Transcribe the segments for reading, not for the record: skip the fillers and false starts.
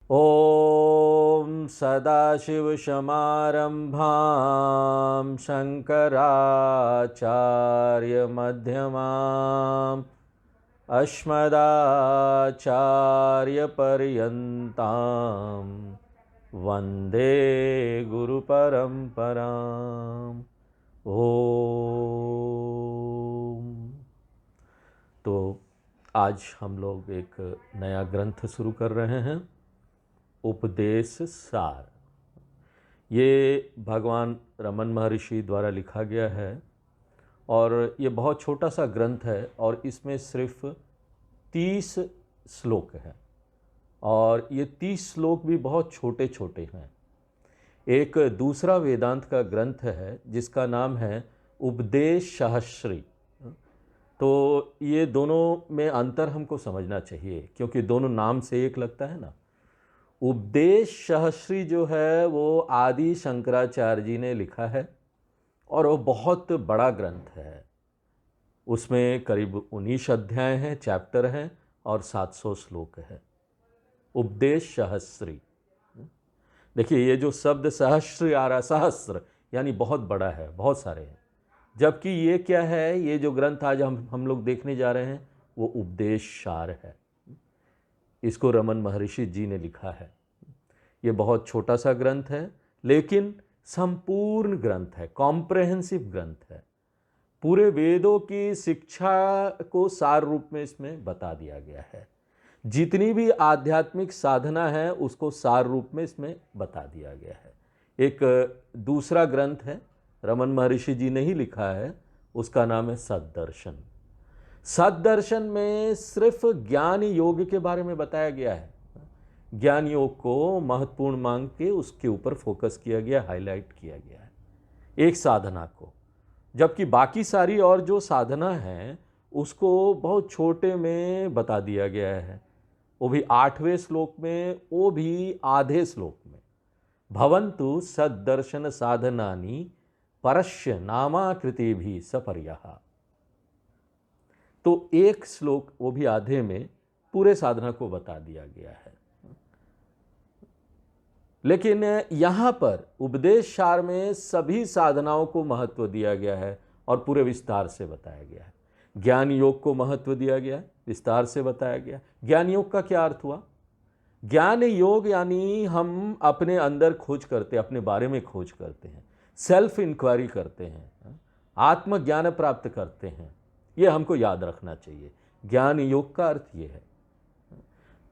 ॐ सदाशिवसमारम्भां शङ्कराचार्यमध्यमाम् अस्मदाचार्यपर्यन्तां वन्दे गुरुपरम्पराम्। ओम। तो आज हम लोग एक नया ग्रंथ शुरू कर रहे हैं, उपदेश सार। ये भगवान रमन महर्षि द्वारा लिखा गया है और ये बहुत छोटा सा ग्रंथ है और इसमें सिर्फ 30 श्लोक हैं और ये 30 श्लोक भी बहुत छोटे छोटे हैं। एक दूसरा वेदांत का ग्रंथ है जिसका नाम है उपदेश सहस्री। तो ये दोनों में अंतर हमको समझना चाहिए क्योंकि दोनों नाम से एक लगता है ना। उपदेश सहस्री जो है वो आदि शंकराचार्य जी ने लिखा है और वो बहुत बड़ा ग्रंथ है। उसमें करीब 19 अध्याय हैं, चैप्टर हैं और 700 श्लोक है। उपदेश सहस्री। देखिए ये जो शब्द सहस्र आ रहा, सहस्र यानी बहुत बड़ा है, बहुत सारे हैं। जबकि ये क्या है, ये जो ग्रंथ आज हम लोग देखने जा रहे हैं वो उपदेश सार है। इसको रमन महर्षि जी ने लिखा है। ये बहुत छोटा सा ग्रंथ है लेकिन संपूर्ण ग्रंथ है, कॉम्प्रहेंसिव ग्रंथ है। पूरे वेदों की शिक्षा को सार रूप में इसमें बता दिया गया है। जितनी भी आध्यात्मिक साधना है उसको सार रूप में इसमें बता दिया गया है। एक दूसरा ग्रंथ है, रमन महर्षि जी ने ही लिखा है, उसका नाम है सद्दर्शन। सद्दर्शन में सिर्फ ज्ञान योग के बारे में बताया गया है। ज्ञान योग को महत्वपूर्ण मांग के उसके ऊपर फोकस किया गया, हाईलाइट किया गया है एक साधना को। जबकि बाकी सारी और जो साधना है उसको बहुत छोटे में बता दिया गया है, वो भी 8वें श्लोक में, वो भी आधे श्लोक में। भवन्तु सद्दर्शन साधनानि परस्य नामाकृति भी सपर्यः। तो एक श्लोक, वो भी आधे में, पूरे साधना को बता दिया गया है। लेकिन यहाँ पर उपदेश सार में सभी साधनाओं को महत्व दिया गया है और पूरे विस्तार से बताया गया है। ज्ञान योग को महत्व दिया गया है, विस्तार से बताया गया। ज्ञान योग का क्या अर्थ हुआ? ज्ञान योग यानी हम अपने अंदर खोज करते हैं, अपने बारे में खोज करते हैं, सेल्फ इंक्वायरी करते हैं, आत्मज्ञान प्राप्त करते हैं। ये हमको याद रखना चाहिए। ज्ञान योग का अर्थ ये है।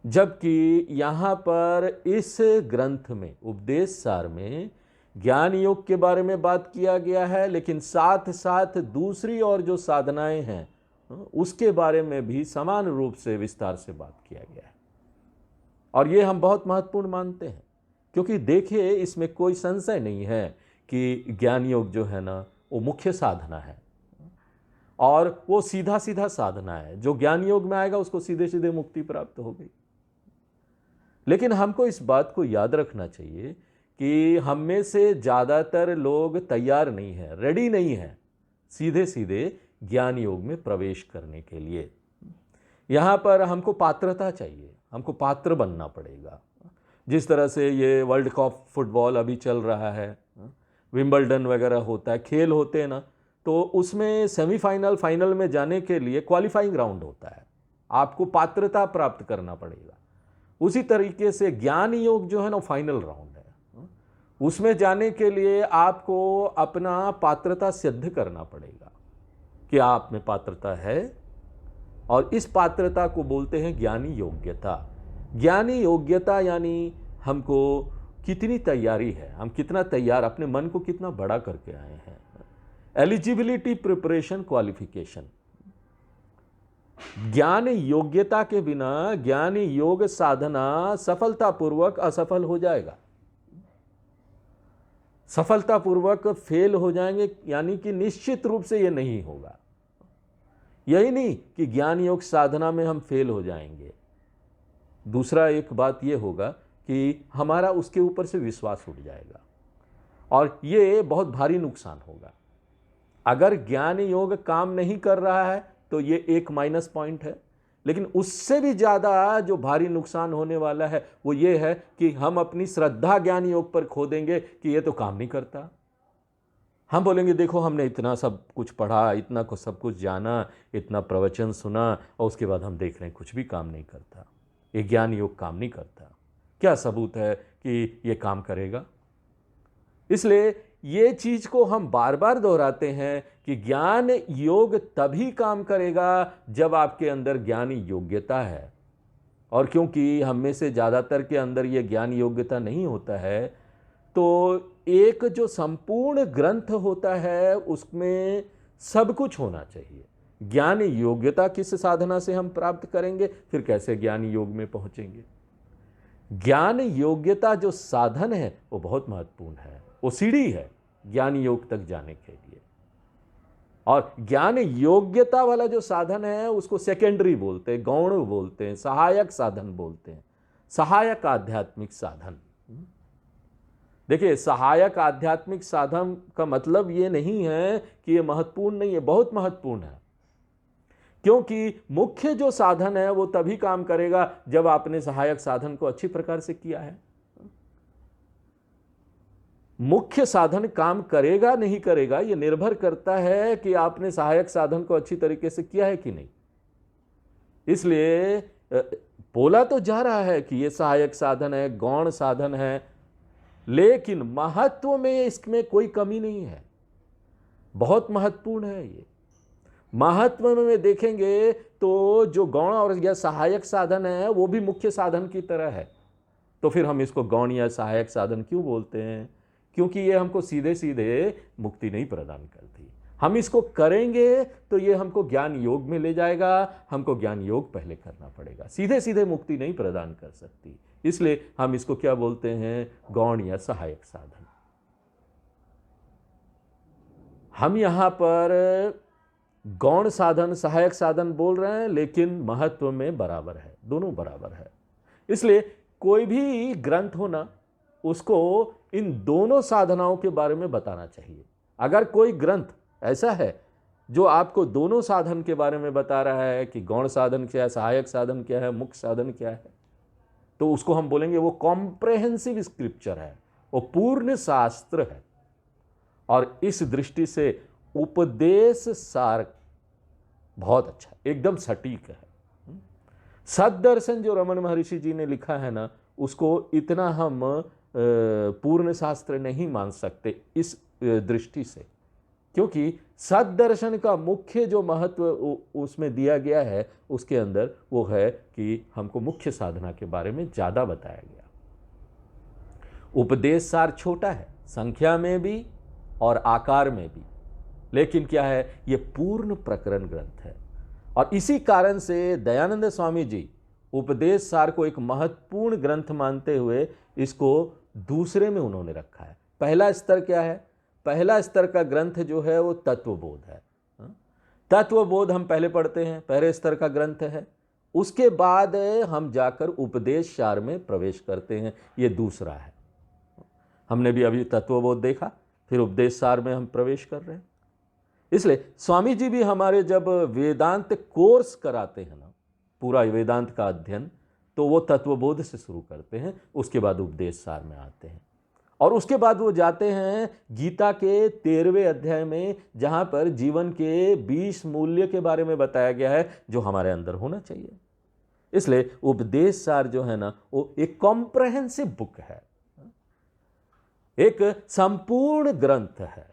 जबकि यहाँ पर इस ग्रंथ में, उपदेश सार में, ज्ञान योग के बारे में बात किया गया है लेकिन साथ साथ दूसरी और जो साधनाएं हैं उसके बारे में भी समान रूप से विस्तार से बात किया गया है। और ये हम बहुत महत्वपूर्ण मानते हैं क्योंकि देखिए इसमें कोई संशय नहीं है कि ज्ञान योग जो है ना वो मुख्य साधना है और वो सीधा सीधा साधना है। जो ज्ञान योग में आएगा उसको सीधे सीधे मुक्ति प्राप्त हो गई। लेकिन हमको इस बात को याद रखना चाहिए कि हम में से ज़्यादातर लोग तैयार नहीं हैं, रेडी नहीं हैं सीधे सीधे ज्ञान योग में प्रवेश करने के लिए। यहाँ पर हमको पात्रता चाहिए, हमको पात्र बनना पड़ेगा। जिस तरह से ये वर्ल्ड कप फुटबॉल अभी चल रहा है, विंबलडन वगैरह होता है, खेल होते हैं ना, तो उसमें सेमीफाइनल, फाइनल में जाने के लिए क्वालिफाइंग राउंड होता है, आपको पात्रता प्राप्त करना पड़ेगा। उसी तरीके से ज्ञान योग जो है ना फाइनल राउंड है। उसमें जाने के लिए आपको अपना पात्रता सिद्ध करना पड़ेगा कि आप में पात्रता है और इस पात्रता को बोलते हैं ज्ञानी योग्यता। ज्ञानी योग्यता यानी हमको कितनी तैयारी है, हम कितना तैयार, अपने मन को कितना बड़ा करके आए हैं। Eligibility, preparation, qualification. ज्ञान योग्यता के बिना ज्ञान योग साधना सफलतापूर्वक असफल हो जाएगा, सफलतापूर्वक फेल हो जाएंगे, यानी कि निश्चित रूप से ये नहीं होगा। यही नहीं कि ज्ञान योग साधना में हम फेल हो जाएंगे, दूसरा एक बात ये होगा कि हमारा उसके ऊपर से विश्वास उठ जाएगा और ये बहुत भारी नुकसान होगा। अगर ज्ञान योग काम नहीं कर रहा है तो ये एक माइनस पॉइंट है, लेकिन उससे भी ज़्यादा जो भारी नुकसान होने वाला है वो ये है कि हम अपनी श्रद्धा ज्ञान योग पर खो देंगे कि ये तो काम नहीं करता। हम बोलेंगे देखो हमने इतना सब कुछ पढ़ा, इतना को सब कुछ जाना, इतना प्रवचन सुना, और उसके बाद हम देख रहे हैं कुछ भी काम नहीं करता, ये ज्ञान योग काम नहीं करता। क्या सबूत है कि ये काम करेगा? इसलिए ये चीज़ को हम बार बार दोहराते हैं कि ज्ञान योग तभी काम करेगा जब आपके अंदर ज्ञान योग्यता है। और क्योंकि हम में से ज़्यादातर के अंदर ये ज्ञान योग्यता नहीं होता है, तो एक जो संपूर्ण ग्रंथ होता है उसमें सब कुछ होना चाहिए। ज्ञान योग्यता किस साधना से हम प्राप्त करेंगे, फिर कैसे ज्ञान योग में पहुंचेंगे? ज्ञान योग्यता जो साधन है वो बहुत महत्वपूर्ण है, वो सीढ़ी है ज्ञान योग तक जाने के लिए। और ज्ञान योग्यता वाला जो साधन है उसको सेकेंडरी बोलते हैं, गौण बोलते हैं, सहायक साधन बोलते हैं, सहायक आध्यात्मिक साधन। देखिए, सहायक आध्यात्मिक साधन का मतलब ये नहीं है कि ये महत्वपूर्ण नहीं है, बहुत महत्वपूर्ण है। क्योंकि मुख्य जो साधन है वो तभी काम करेगा जब आपने सहायक साधन को अच्छी प्रकार से किया है। मुख्य साधन काम करेगा नहीं करेगा ये निर्भर करता है कि आपने सहायक साधन को अच्छी तरीके से किया है कि नहीं। इसलिए बोला तो जा रहा है कि ये सहायक साधन है, गौण साधन है, लेकिन महत्व में इसमें कोई कमी नहीं है, बहुत महत्वपूर्ण है। ये महत्व में देखेंगे तो जो गौण और या सहायक साधन है वो भी मुख्य साधन की तरह है। तो फिर हम इसको गौण या सहायक साधन क्यों बोलते हैं? क्योंकि ये हमको सीधे सीधे मुक्ति नहीं प्रदान करती। हम इसको करेंगे तो ये हमको ज्ञान योग में ले जाएगा, हमको ज्ञान योग पहले करना पड़ेगा, सीधे सीधे मुक्ति नहीं प्रदान कर सकती। इसलिए हम इसको क्या बोलते हैं? गौण या सहायक साधन। हम यहां पर गौण साधन सहायक साधन बोल रहे हैं, लेकिन महत्व में बराबर है, दोनों बराबर है। इसलिए कोई भी ग्रंथ होना उसको इन दोनों साधनाओं के बारे में बताना चाहिए। अगर कोई ग्रंथ ऐसा है जो आपको दोनों साधन के बारे में बता रहा है कि गौण साधन क्या है, सहायक साधन क्या है, मुख्य साधन क्या है, तो उसको हम बोलेंगे वो कॉम्प्रेहेंसिव स्क्रिप्चर है, वो पूर्ण शास्त्र है। और इस दृष्टि से उपदेश सार बहुत अच्छा, एकदम सटीक है। सद्दर्शन जो रमन महर्षि जी ने लिखा है ना, उसको इतना हम पूर्ण शास्त्र नहीं मान सकते इस दृष्टि से, क्योंकि सद्दर्शन का मुख्य जो महत्व उसमें दिया गया है उसके अंदर वो है कि हमको मुख्य साधना के बारे में ज़्यादा बताया गया। उपदेश सार छोटा है संख्या में भी और आकार में भी, लेकिन क्या है, ये पूर्ण प्रकरण ग्रंथ है। और इसी कारण से दयानंद स्वामी जी उपदेश सार को एक महत्वपूर्ण ग्रंथ मानते हुए इसको दूसरे में उन्होंने रखा है। पहला स्तर क्या है? पहला स्तर का ग्रंथ जो है वो तत्वबोध है। तत्वबोध हम पहले पढ़ते हैं, पहले स्तर का ग्रंथ है। उसके बाद हम जाकर उपदेश सार में प्रवेश करते हैं, ये दूसरा है। हमने भी अभी तत्वबोध देखा, फिर उपदेश सार में हम प्रवेश कर रहे हैं। इसलिए स्वामी जी भी हमारे जब वेदांत कोर्स कराते हैं ना, पूरा वेदांत का अध्ययन, तो वो तत्वबोध से शुरू करते हैं, उसके बाद उपदेश सार में आते हैं, और उसके बाद वो जाते हैं गीता के 13वें अध्याय में, जहाँ पर जीवन के 20 मूल्य के बारे में बताया गया है जो हमारे अंदर होना चाहिए। इसलिए उपदेश सार जो है ना, वो एक कॉम्प्रहेंसिव बुक है, एक संपूर्ण ग्रंथ है।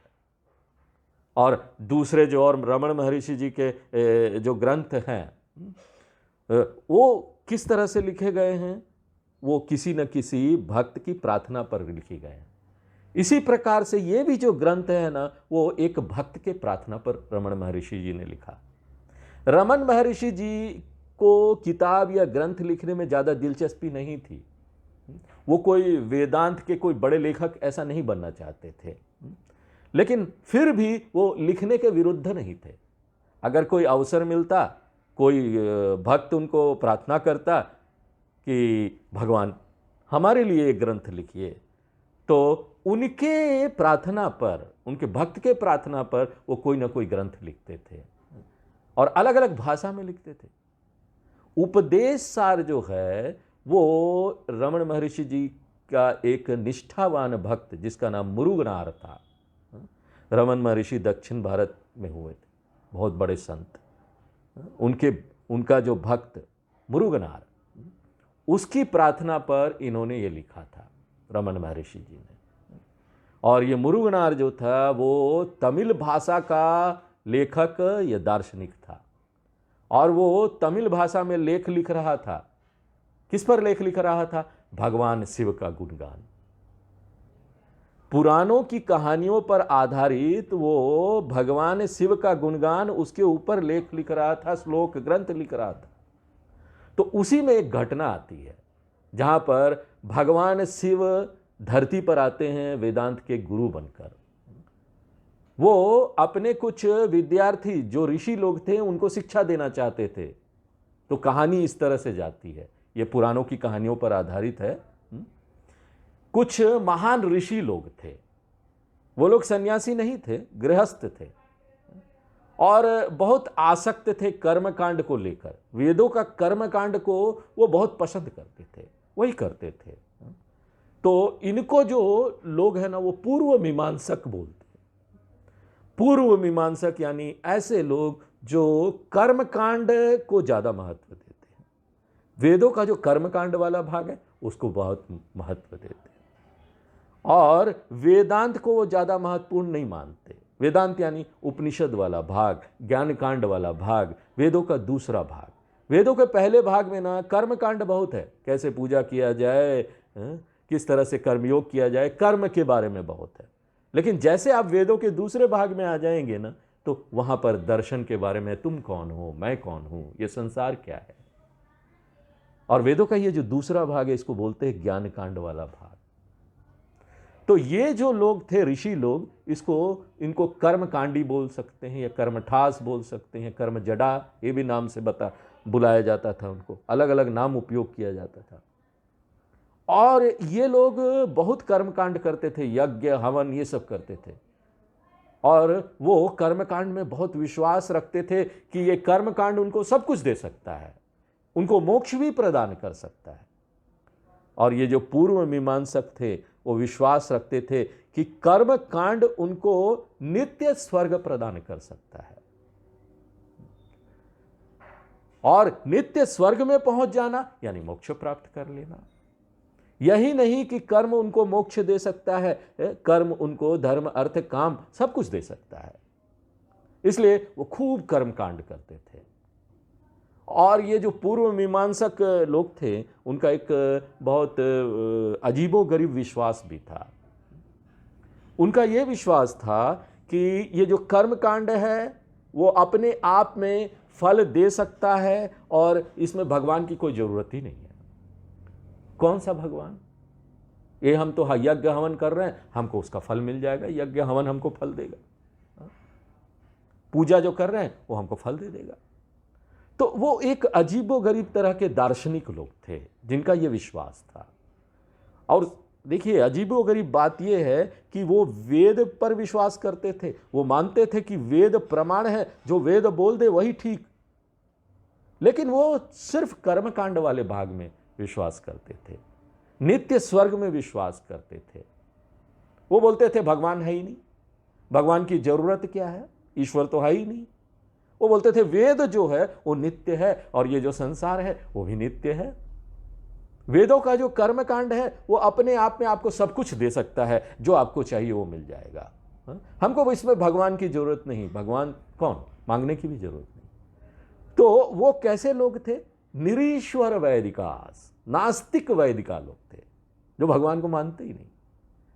और दूसरे जो और रमन महर्षि जी के जो ग्रंथ हैं वो किस तरह से लिखे गए हैं? वो किसी न किसी भक्त की प्रार्थना पर लिखे गए हैं। इसी प्रकार से ये भी जो ग्रंथ है ना, वो एक भक्त के प्रार्थना पर रमन महर्षि जी ने लिखा। रमन महर्षि जी को किताब या ग्रंथ लिखने में ज़्यादा दिलचस्पी नहीं थी। वो कोई वेदांत के कोई बड़े लेखक ऐसा नहीं बनना चाहते थे, लेकिन फिर भी वो लिखने के विरुद्ध नहीं थे। अगर कोई अवसर मिलता, कोई भक्त उनको प्रार्थना करता कि भगवान हमारे लिए एक ग्रंथ लिखिए, तो उनके प्रार्थना पर, उनके भक्त के प्रार्थना पर वो कोई ना कोई ग्रंथ लिखते थे, और अलग अलग भाषा में लिखते थे। उपदेश सार जो है वो रमण महर्षि जी का एक निष्ठावान भक्त जिसका नाम मुरुगनार था। रमन महर्षि दक्षिण भारत में हुए थे, बहुत बड़े संत। उनका जो भक्त मुरुगनार, उसकी प्रार्थना पर इन्होंने ये लिखा था, रमन महर्षि जी ने। और ये मुरुगनार जो था वो तमिल भाषा का लेखक या दार्शनिक था, और वो तमिल भाषा में लेख लिख रहा था। किस पर लेख लिख रहा था? भगवान शिव का गुणगान। पुराणों की कहानियों पर आधारित वो भगवान शिव का गुणगान, उसके ऊपर लेख लिख रहा था, श्लोक ग्रंथ लिख रहा था। तो उसी में एक घटना आती है जहां पर भगवान शिव धरती पर आते हैं वेदांत के गुरु बनकर। वो अपने कुछ विद्यार्थी जो ऋषि लोग थे उनको शिक्षा देना चाहते थे। तो कहानी इस तरह से जाती है, ये पुराणों की कहानियों पर आधारित है। कुछ महान ऋषि लोग थे, वो लोग सन्यासी नहीं थे, गृहस्थ थे, और बहुत आसक्त थे कर्मकांड को लेकर। वेदों का कर्मकांड को वो बहुत पसंद करते थे, वही करते थे। तो इनको जो लोग हैं ना, वो पूर्व मीमांसक बोलते हैं। पूर्व मीमांसक यानी ऐसे लोग जो कर्मकांड को ज्यादा महत्व देते हैं। वेदों का जो कर्मकांड वाला भाग है उसको बहुत महत्व देते हैं, और वेदांत को वो ज्यादा महत्वपूर्ण नहीं मानते। वेदांत यानी उपनिषद वाला भाग, ज्ञान कांड वाला भाग, वेदों का दूसरा भाग। वेदों के पहले भाग में ना कर्मकांड बहुत है, कैसे पूजा किया जाए, किस तरह से कर्मयोग किया जाए, कर्म के बारे में बहुत है। लेकिन जैसे आप वेदों के दूसरे भाग में आ जाएंगे ना, तो वहां पर दर्शन के बारे में, तुम कौन हो, मैं कौन हूं, ये संसार क्या है। और वेदों का ये जो दूसरा भाग है इसको बोलते हैं ज्ञान कांड वाला भाग। तो ये जो लोग थे ऋषि लोग, इनको कर्मकांडी बोल सकते हैं, या कर्मठास बोल सकते हैं, कर्मजड़ा, ये भी नाम से बुलाया जाता था उनको, अलग अलग नाम उपयोग किया जाता था। और ये लोग बहुत कर्मकांड करते थे, यज्ञ हवन ये सब करते थे, और वो कर्मकांड में बहुत विश्वास रखते थे कि ये कर्मकांड उनको सब कुछ दे सकता है, उनको मोक्ष भी प्रदान कर सकता है। और ये जो पूर्व मीमांसक थे वो विश्वास रखते थे कि कर्म कांड उनको नित्य स्वर्ग प्रदान कर सकता है, और नित्य स्वर्ग में पहुंच जाना यानी मोक्ष प्राप्त कर लेना। यही नहीं कि कर्म उनको मोक्ष दे सकता है, कर्म उनको धर्म अर्थ काम सब कुछ दे सकता है। इसलिए वो खूब कर्म कांड करते थे। और ये जो पूर्व मीमांसक लोग थे उनका एक बहुत अजीबोगरीब विश्वास भी था। उनका ये विश्वास था कि ये जो कर्म कांड है वो अपने आप में फल दे सकता है, और इसमें भगवान की कोई जरूरत ही नहीं है। कौन सा भगवान? ये हम तो यज्ञ हवन कर रहे हैं, हमको उसका फल मिल जाएगा, यज्ञ हवन हमको फल देगा, पूजा जो कर रहे हैं वो हमको फल दे देगा। तो वो एक अजीबोगरीब तरह के दार्शनिक लोग थे जिनका ये विश्वास था। और देखिए अजीबोगरीब बात यह है कि वो वेद पर विश्वास करते थे। वो मानते थे कि वेद प्रमाण है, जो वेद बोल दे वही ठीक। लेकिन वो सिर्फ कर्मकांड वाले भाग में विश्वास करते थे, नित्य स्वर्ग में विश्वास करते थे। वो बोलते थे भगवान है ही नहीं, भगवान की जरूरत क्या है, ईश्वर तो है ही नहीं। वो बोलते थे वेद जो है वो नित्य है, और ये जो संसार है वो भी नित्य है। वेदों का जो कर्मकांड है वो अपने आप में आपको सब कुछ दे सकता है, जो आपको चाहिए वो मिल जाएगा। हमको इसमें भगवान की जरूरत नहीं, भगवान कौन, मांगने की भी जरूरत नहीं। तो वो कैसे लोग थे? निरीश्वर वैदिकास, नास्तिक वैदिका लोग थे, जो भगवान को मानते ही नहीं।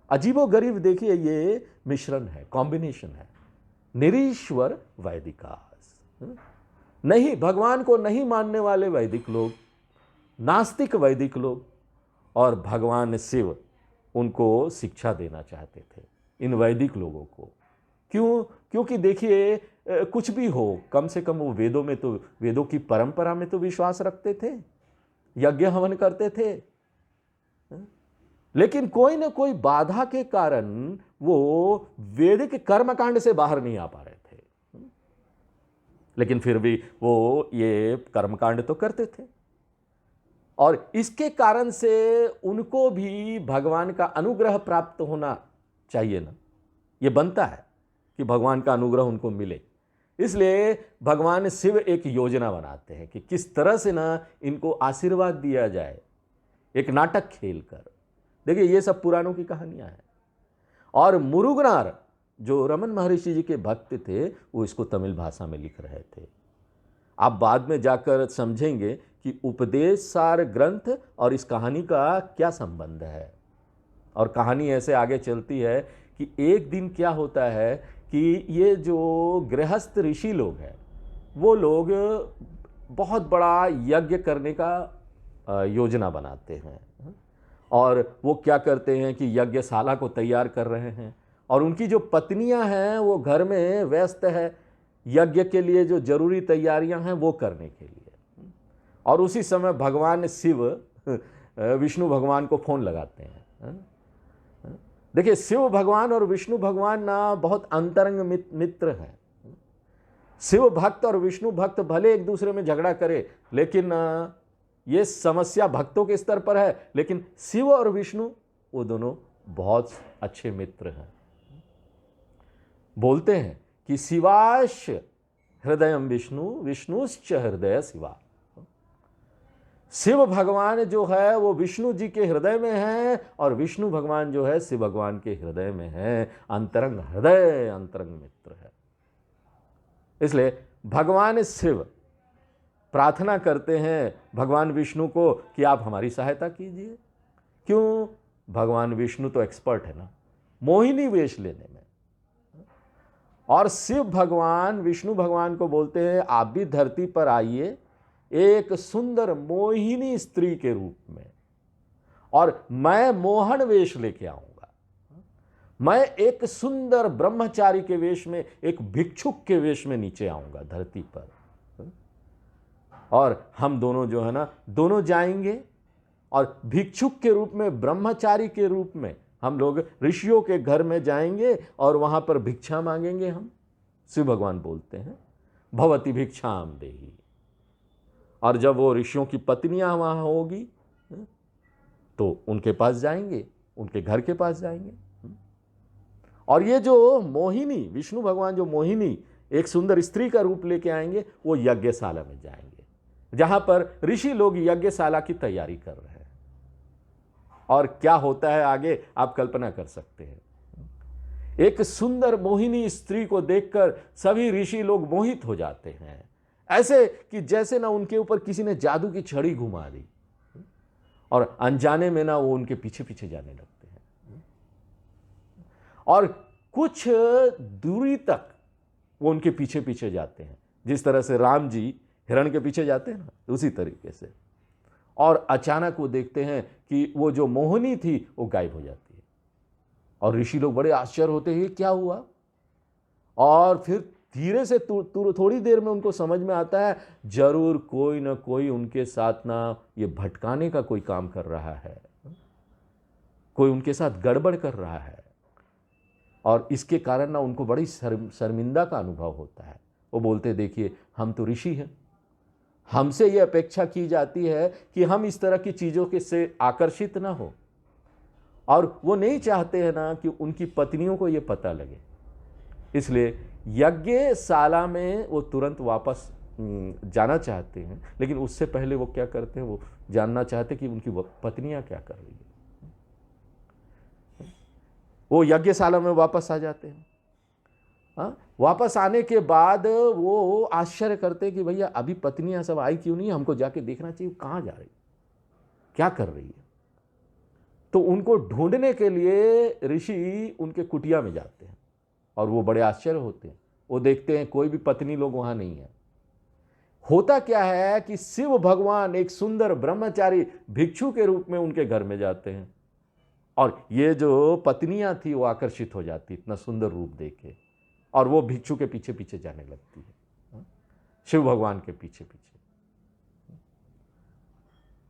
अजीबोगरीब देखिए ये मिश्रण है, कॉम्बिनेशन है, निरीश्वर वैदिकास। नहीं, भगवान को नहीं मानने वाले वैदिक लोग, नास्तिक वैदिक लोग, और भगवान शिव उनको शिक्षा देना चाहते थे इन वैदिक लोगों को। क्यों? क्योंकि देखिए कुछ भी हो, कम से कम वो वेदों में तो, वेदों की परंपरा में तो विश्वास रखते थे, यज्ञ हवन करते थे। लेकिन कोई ना कोई बाधा के कारण वो वैदिक कर्मकांड से बाहर नहीं आ पा रहे थे। लेकिन फिर भी वो ये कर्मकांड तो करते थे, और इसके कारण से उनको भी भगवान का अनुग्रह प्राप्त होना चाहिए ना, ये बनता है कि भगवान का अनुग्रह उनको मिले। इसलिए भगवान शिव एक योजना बनाते हैं कि किस तरह से ना इनको आशीर्वाद दिया जाए, एक नाटक खेल कर। देखिए, ये सब पुराणों की कहानियां हैं। और मुरुगनार जो रमन महर्षि जी के भक्त थे, वो इसको तमिल भाषा में लिख रहे थे। आप बाद में जाकर समझेंगे कि उपदेश सार ग्रंथ और इस कहानी का क्या संबंध है। और कहानी ऐसे आगे चलती है कि एक दिन क्या होता है कि ये जो गृहस्थ ऋषि लोग हैं, वो लोग बहुत बड़ा यज्ञ करने का योजना बनाते हैं। और वो क्या करते हैं कि यज्ञशाला को तैयार कर रहे हैं, और उनकी जो पत्नियां हैं वो घर में व्यस्त है यज्ञ के लिए जो जरूरी तैयारियां हैं वो करने के लिए। और उसी समय भगवान शिव विष्णु भगवान को फोन लगाते हैं। देखिए, शिव भगवान और विष्णु भगवान ना बहुत अंतरंग मित्र हैं। शिव भक्त और विष्णु भक्त भले एक दूसरे में झगड़ा करे, लेकिन ये समस्या भक्तों के स्तर पर है, लेकिन शिव और विष्णु वो दोनों बहुत अच्छे मित्र हैं। बोलते हैं कि शिवाश हृदयम विष्णु विष्णुश्च हृदय शिवा। शिव भगवान जो है वो विष्णु जी के हृदय में है, और विष्णु भगवान जो है शिव भगवान के हृदय में है। अंतरंग हृदय अंतरंग मित्र है। इसलिए भगवान शिव प्रार्थना करते हैं भगवान विष्णु को कि आप हमारी सहायता कीजिए। क्यों? भगवान विष्णु तो एक्सपर्ट है ना मोहिनी वेश लेने में। और शिव भगवान विष्णु भगवान को बोलते हैं आप भी धरती पर आइए एक सुंदर मोहिनी स्त्री के रूप में, और मैं मोहन वेश लेके आऊंगा। मैं एक सुंदर ब्रह्मचारी के वेश में, एक भिक्षुक के वेश में नीचे आऊंगा धरती पर, और हम दोनों जो है ना दोनों जाएंगे, और भिक्षुक के रूप में ब्रह्मचारी के रूप में हम लोग ऋषियों के घर में जाएंगे और वहां पर भिक्षा मांगेंगे हम। शिव भगवान बोलते हैं भवती भिक्षाम देही। और जब वो ऋषियों की पत्नियां वहां होगी तो उनके पास जाएंगे, उनके घर के पास जाएंगे। और ये जो मोहिनी विष्णु भगवान जो मोहिनी एक सुंदर स्त्री का रूप लेके आएंगे, वो यज्ञशाला में जाएंगे जहां पर ऋषि लोग यज्ञशाला की तैयारी कर रहे हैं। और क्या होता है आगे आप कल्पना कर सकते हैं। एक सुंदर मोहिनी स्त्री को देखकर सभी ऋषि लोग मोहित हो जाते हैं, ऐसे कि जैसे ना उनके ऊपर किसी ने जादू की छड़ी घुमा दी, और अनजाने में ना वो उनके पीछे पीछे जाने लगते हैं। और कुछ दूरी तक वो उनके पीछे पीछे जाते हैं, जिस तरह से राम जी हिरण के पीछे जाते हैं ना, उसी तरीके से। और अचानक वो देखते हैं कि वो जो मोहिनी थी वो गायब हो जाती है, और ऋषि लोग बड़े आश्चर्य होते हैं क्या हुआ। और फिर धीरे से थोड़ी देर में उनको समझ में आता है जरूर कोई ना कोई उनके साथ ना ये भटकाने का कोई काम कर रहा है, कोई उनके साथ गड़बड़ कर रहा है, और इसके कारण ना उनको बड़ी शर्मिंदा का अनुभव होता है। वो बोलते देखिए हम तो ऋषि हैं, हमसे ये अपेक्षा की जाती है कि हम इस तरह की चीज़ों के से आकर्षित ना हो, और वो नहीं चाहते हैं ना कि उनकी पत्नियों को ये पता लगे। इसलिए यज्ञशाला में वो तुरंत वापस जाना चाहते हैं, लेकिन उससे पहले वो क्या करते हैं, वो जानना चाहते हैं कि उनकी पत्नियां क्या कर रही है। वो यज्ञशाला में वापस आ जाते हैं। हाँ, वापस आने के बाद वो आश्चर्य करते हैं कि भैया अभी पत्नियां सब आई क्यों नहीं, हमको जाके देखना चाहिए कहाँ जा रही, क्या कर रही है। तो उनको ढूंढने के लिए ऋषि उनके कुटिया में जाते हैं, और वो बड़े आश्चर्य होते हैं। वो देखते हैं कोई भी पत्नी लोग वहां नहीं है। होता क्या है कि शिव भगवान एक सुंदर ब्रह्मचारी भिक्षु के रूप में उनके घर में जाते हैं, और ये जो पत्नियां थी वो आकर्षित हो जाती इतना सुंदर रूप देखे, और वो भिक्षु के पीछे पीछे जाने लगती है, शिव भगवान के पीछे पीछे।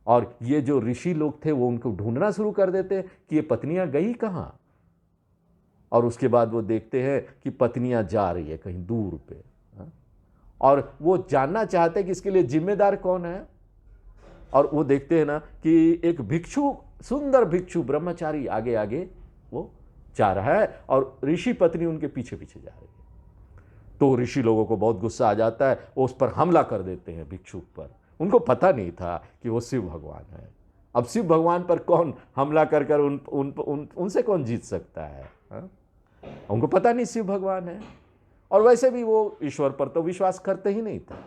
और ये जो ऋषि लोग थे वो उनको ढूंढना शुरू कर देते कि ये पत्नियां गई कहां। और उसके बाद वो देखते हैं कि पत्नियां जा रही है कहीं दूर पे, और वो जानना चाहते हैं कि इसके लिए जिम्मेदार कौन है। और वो देखते हैं ना कि एक भिक्षु, सुंदर भिक्षु ब्रह्मचारी आगे आगे वो जा रहा है और ऋषि पत्नी उनके पीछे पीछे जा रही है। तो ऋषि लोगों को बहुत गुस्सा आ जाता है, वो उस पर हमला कर देते हैं भिक्षुक पर। उनको पता नहीं था कि वो शिव भगवान है। अब शिव भगवान पर कौन हमला कर कर उनसे कौन जीत सकता है, हा? उनको पता नहीं शिव भगवान है, और वैसे भी वो ईश्वर पर तो विश्वास करते ही नहीं था।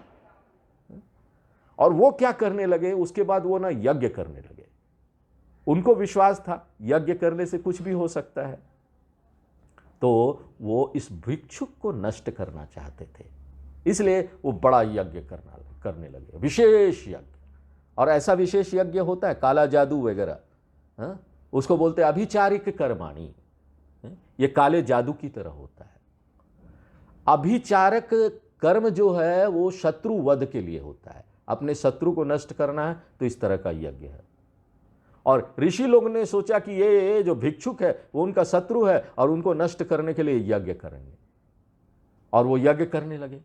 और वो क्या करने लगे, उसके बाद वो ना यज्ञ करने लगे। उनको विश्वास था यज्ञ करने से कुछ भी हो सकता है, तो वो इस भिक्षुक को नष्ट करना चाहते थे, इसलिए वो बड़ा यज्ञ करने लगे, विशेष यज्ञ। और ऐसा विशेष यज्ञ होता है, काला जादू वगैरह, हाँ? उसको बोलते हैं अभिचारिक कर्माणि। ये काले जादू की तरह होता है। अभिचारक कर्म जो है वो शत्रु वध के लिए होता है, अपने शत्रु को नष्ट करना है, तो इस तरह का यज्ञ है। और ऋषि लोग ने सोचा कि ये जो भिक्षुक है वो उनका शत्रु है और उनको नष्ट करने के लिए यज्ञ करेंगे, और वो यज्ञ करने लगे।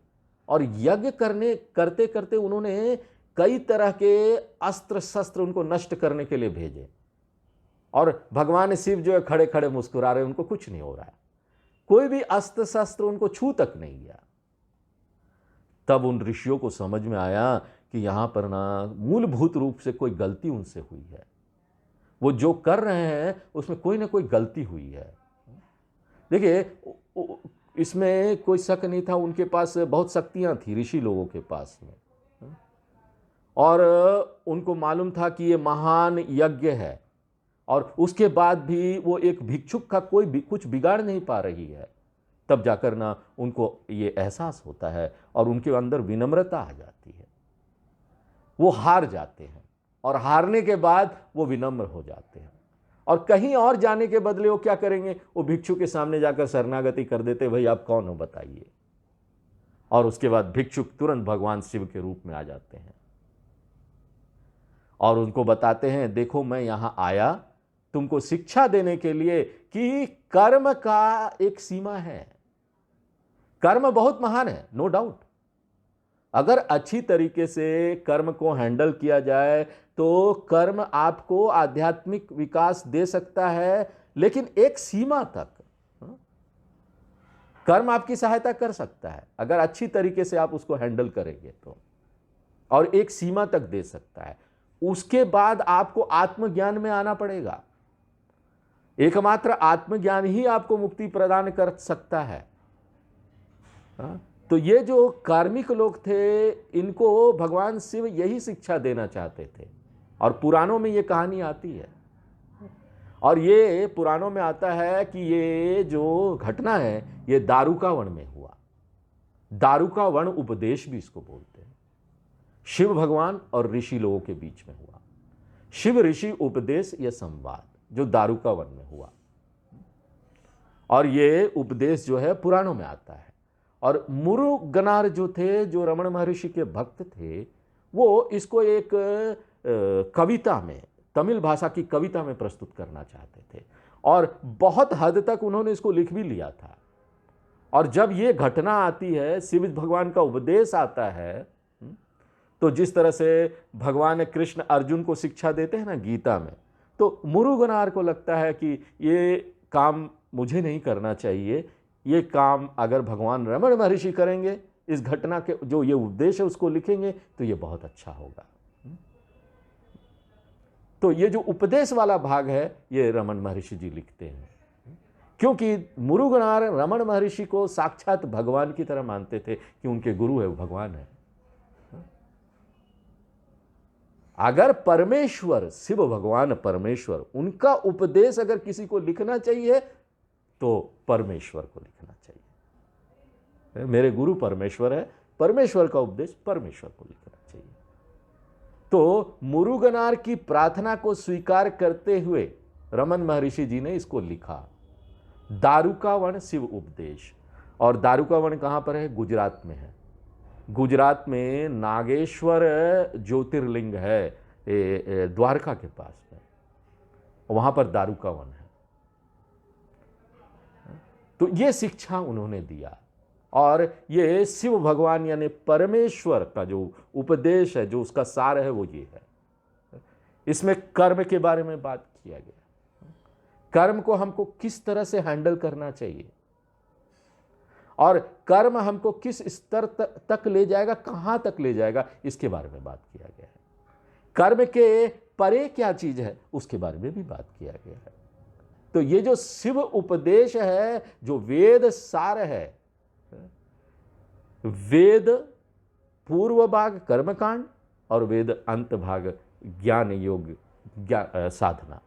और यज्ञ करते करते उन्होंने कई तरह के अस्त्र शस्त्र उनको नष्ट करने के लिए भेजे, और भगवान शिव जो है खड़े खड़े मुस्कुरा रहे, उनको कुछ नहीं हो रहा है, कोई भी अस्त्र शस्त्र उनको छू तक नहीं गया। तब उन ऋषियों को समझ में आया कि यहां पर ना मूलभूत रूप से कोई गलती उनसे हुई है, वो जो कर रहे हैं उसमें कोई ना कोई गलती हुई है। देखिए, इसमें कोई शक नहीं था, उनके पास बहुत शक्तियां थी ऋषि लोगों के पास में, और उनको मालूम था कि ये महान यज्ञ है, और उसके बाद भी वो एक भिक्षुक का कोई भी कुछ बिगाड़ नहीं पा रही है। तब जाकर ना उनको ये एहसास होता है और उनके अंदर विनम्रता आ जाती है। वो हार जाते हैं, और हारने के बाद वो विनम्र हो जाते हैं, और कहीं और जाने के बदले वो क्या करेंगे, वो भिक्षु के सामने जाकर शरणागति कर देते, भाई आप कौन हो बताइए। और उसके बाद भिक्षुक तुरंत भगवान शिव के रूप में आ जाते हैं और उनको बताते हैं, देखो मैं यहां आया तुमको शिक्षा देने के लिए कि कर्म का एक सीमा है। कर्म बहुत महान है, नो डाउट। अगर अच्छी तरीके से कर्म को हैंडल किया जाए तो कर्म आपको आध्यात्मिक विकास दे सकता है, लेकिन एक सीमा तक कर्म आपकी सहायता कर सकता है, अगर अच्छी तरीके से आप उसको हैंडल करेंगे तो, और एक सीमा तक दे सकता है। उसके बाद आपको आत्मज्ञान में आना पड़ेगा। एकमात्र आत्मज्ञान ही आपको मुक्ति प्रदान कर सकता है। तो ये जो कार्मिक लोग थे, इनको भगवान शिव यही शिक्षा देना चाहते थे, और पुराणों में ये कहानी आती है, और ये पुराणों में आता है कि ये जो घटना है ये दारुका वन में हुआ। दारुका वन उपदेश भी इसको बोलते हैं, शिव भगवान और ऋषि लोगों के बीच में हुआ शिव ऋषि उपदेश या संवाद, जो दारुका वन में हुआ। और ये उपदेश जो है पुराणों में आता है। और मुरुगनार जो थे, जो रमण महर्षि के भक्त थे, वो इसको एक कविता में, तमिल भाषा की कविता में प्रस्तुत करना चाहते थे, और बहुत हद तक उन्होंने इसको लिख भी लिया था। और जब ये घटना आती है, शिव भगवान का उपदेश आता है, तो जिस तरह से भगवान कृष्ण अर्जुन को शिक्षा देते हैं ना गीता में, तो मुरुगनार को लगता है कि ये काम मुझे नहीं करना चाहिए, ये काम अगर भगवान रमण महर्षि करेंगे, इस घटना के जो ये उपदेश है उसको लिखेंगे, तो ये बहुत अच्छा होगा। तो ये जो उपदेश वाला भाग है ये रमण महर्षि जी लिखते हैं, क्योंकि मुरुगनार रमण महर्षि को साक्षात भगवान की तरह मानते थे कि उनके गुरु है, वो भगवान है। अगर परमेश्वर, शिव भगवान परमेश्वर, उनका उपदेश अगर किसी को लिखना चाहिए तो परमेश्वर को लिखना चाहिए। मेरे गुरु परमेश्वर है, परमेश्वर का उपदेश परमेश्वर को लिखना चाहिए। तो मुरुगनार की प्रार्थना को स्वीकार करते हुए रमन महर्षि जी ने इसको लिखा, दारुका वन शिव उपदेश। और दारुका वन कहाँ पर है? गुजरात में है। गुजरात में नागेश्वर ज्योतिर्लिंग है, द्वारका के पास में, वहां पर दारुका वन है। तो ये शिक्षा उन्होंने दिया और ये शिव भगवान यानी परमेश्वर का जो उपदेश है, जो उसका सार है, वो ये है। इसमें कर्म के बारे में बात किया गया, कर्म को हमको किस तरह से हैंडल करना चाहिए और कर्म हमको किस स्तर तक ले जाएगा, कहां तक ले जाएगा, इसके बारे में बात किया गया है। कर्म के परे क्या चीज है, उसके बारे में भी बात किया गया है। तो ये जो शिव उपदेश है, जो वेद सार है, वेद पूर्व भाग कर्मकांड और वेद अंत भाग ज्ञान योग साधना,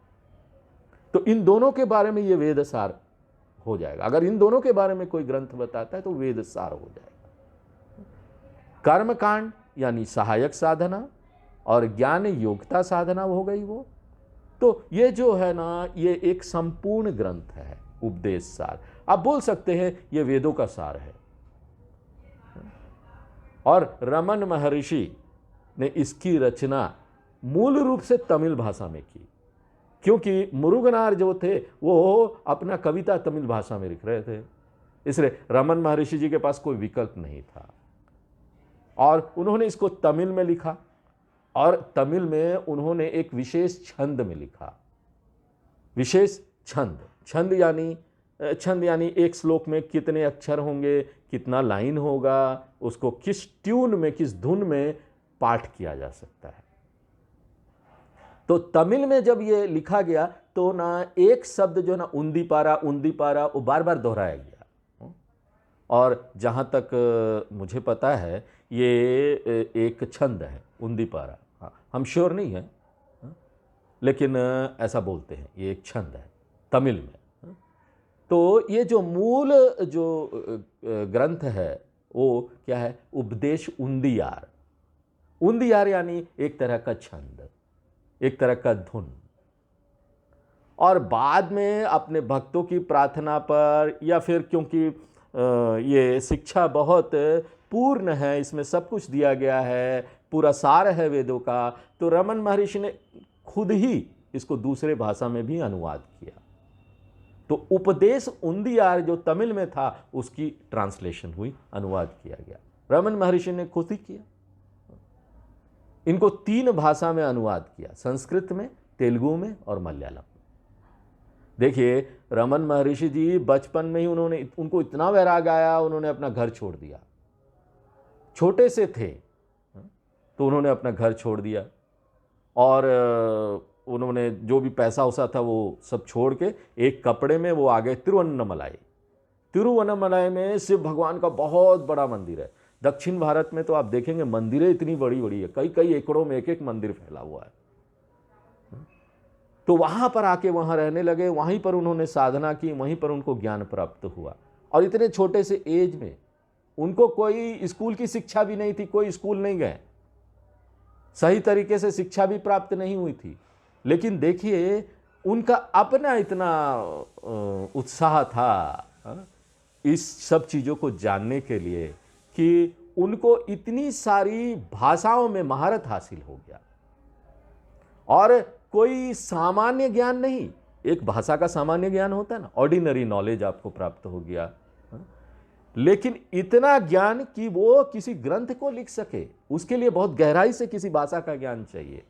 तो इन दोनों के बारे में ये वेद सार हो जाएगा। अगर इन दोनों के बारे में कोई ग्रंथ बताता है तो वेद सार हो जाएगा। कर्मकांड यानी सहायक साधना और ज्ञान योग्यता साधना हो गई वो। तो ये जो है ना, ये एक संपूर्ण ग्रंथ है, उपदेश सार। आप बोल सकते हैं ये वेदों का सार है। और रमन महर्षि ने इसकी रचना मूल रूप से तमिल भाषा में की, क्योंकि मुरुगनार जो थे वो अपना कविता तमिल भाषा में लिख रहे थे, इसलिए रमन महर्षि जी के पास कोई विकल्प नहीं था और उन्होंने इसको तमिल में लिखा। और तमिल में उन्होंने एक विशेष छंद में लिखा, विशेष छंद। छंद यानी एक श्लोक में कितने अक्षर होंगे, कितना लाइन होगा, उसको किस ट्यून में, किस धुन में पाठ किया जा सकता है। तो तमिल में जब ये लिखा गया तो ना एक शब्द जो ना उंदी पारा वो बार बार दोहराया गया। और जहाँ तक मुझे पता है ये एक छंद है उंदी पारा, हाँ, हम श्योर नहीं है, लेकिन ऐसा बोलते हैं ये एक छंद है तमिल में। तो ये जो मूल जो ग्रंथ है वो क्या है, उपदेश उंदियार। उंदियार यानी एक तरह का छंद, एक तरह का धुन। और बाद में अपने भक्तों की प्रार्थना पर, या फिर क्योंकि ये शिक्षा बहुत पूर्ण है, इसमें सब कुछ दिया गया है, पूरा सार है वेदों का, तो रमन महर्षि ने खुद ही इसको दूसरे भाषा में भी अनुवाद किया। तो उपदेश उंदियार जो तमिल में था उसकी ट्रांसलेशन हुई, अनुवाद किया गया, रमन महर्षि ने खुद ही किया। इनको 3 भाषा में अनुवाद किया, संस्कृत में, तेलुगु में और मलयालम में। देखिए रमन महर्षि जी बचपन में ही उनको इतना वैराग आया, उन्होंने अपना घर छोड़ दिया। छोटे से थे तो उन्होंने अपना घर छोड़ दिया और उन्होंने जो भी पैसा उसा था वो सब छोड़ के एक कपड़े में वो आ गए तिरुवन्नमलाई। तिरुवन्नमलाई में शिव भगवान का बहुत बड़ा मंदिर है। दक्षिण भारत में तो आप देखेंगे मंदिरें इतनी बड़ी बड़ी है, कई कई एकड़ों में एक एक मंदिर फैला हुआ है। तो वहां पर आके वहां रहने लगे, वहीं पर उन्होंने साधना की, वहीं पर उनको ज्ञान प्राप्त हुआ। और इतने छोटे से एज में उनको कोई स्कूल की शिक्षा भी नहीं थी, कोई स्कूल नहीं गए, सही तरीके से शिक्षा भी प्राप्त नहीं हुई थी, लेकिन देखिए उनका अपना इतना उत्साह था इस सब चीज़ों को जानने के लिए कि उनको इतनी सारी भाषाओं में महारत हासिल हो गया। और कोई सामान्य ज्ञान नहीं, एक भाषा का सामान्य ज्ञान होता है ना, ऑर्डिनरी नॉलेज आपको प्राप्त हो गया, लेकिन इतना ज्ञान कि वो किसी ग्रंथ को लिख सके, उसके लिए बहुत गहराई से किसी भाषा का ज्ञान चाहिए।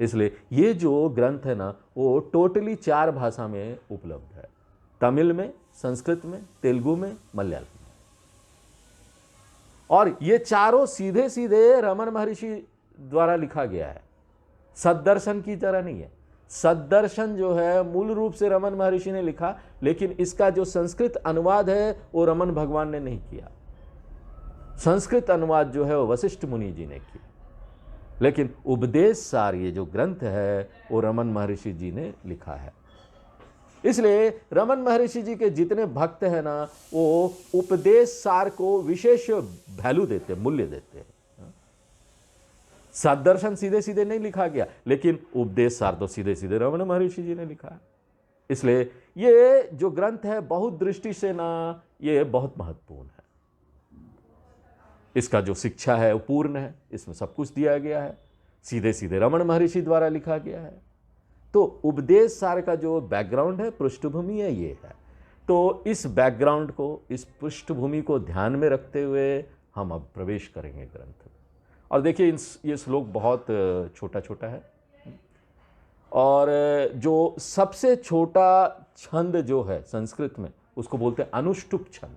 इसलिए ये जो ग्रंथ है ना वो टोटली 4 भाषा में उपलब्ध है, तमिल में, संस्कृत में, तेलुगु में, मलयालम में। और ये चारों सीधे सीधे रमन महर्षि द्वारा लिखा गया है, सद्दर्शन की तरह नहीं है। सद्दर्शन जो है मूल रूप से रमन महर्षि ने लिखा, लेकिन इसका जो संस्कृत अनुवाद है वो रमन भगवान ने नहीं किया। संस्कृत अनुवाद जो है वो वशिष्ठ मुनि जी ने किया, लेकिन उपदेश सार ये जो ग्रंथ है वो रमन महर्षि जी ने लिखा है। इसलिए रमन महर्षि जी के जितने भक्त हैं ना वो उपदेश सार को विशेष वैल्यू देते, मूल्य देते हैं। सद्दर्शन सीधे सीधे नहीं लिखा गया, लेकिन उपदेश सार तो सीधे सीधे रमन महर्षि जी ने लिखा है। इसलिए ये जो ग्रंथ है बहुत दृष्टि से ना ये बहुत महत्वपूर्ण है। इसका जो शिक्षा है वो पूर्ण है, इसमें सब कुछ दिया गया है, सीधे सीधे रमन महर्षि द्वारा लिखा गया है। तो उपदेश सार का जो बैकग्राउंड है, पृष्ठभूमि है, ये है। तो इस बैकग्राउंड को, इस पृष्ठभूमि को ध्यान में रखते हुए हम अब प्रवेश करेंगे ग्रंथ में। और देखिए ये श्लोक बहुत छोटा छोटा है, और जो सबसे छोटा छंद जो है संस्कृत में उसको बोलते हैं अनुष्टुप छंद।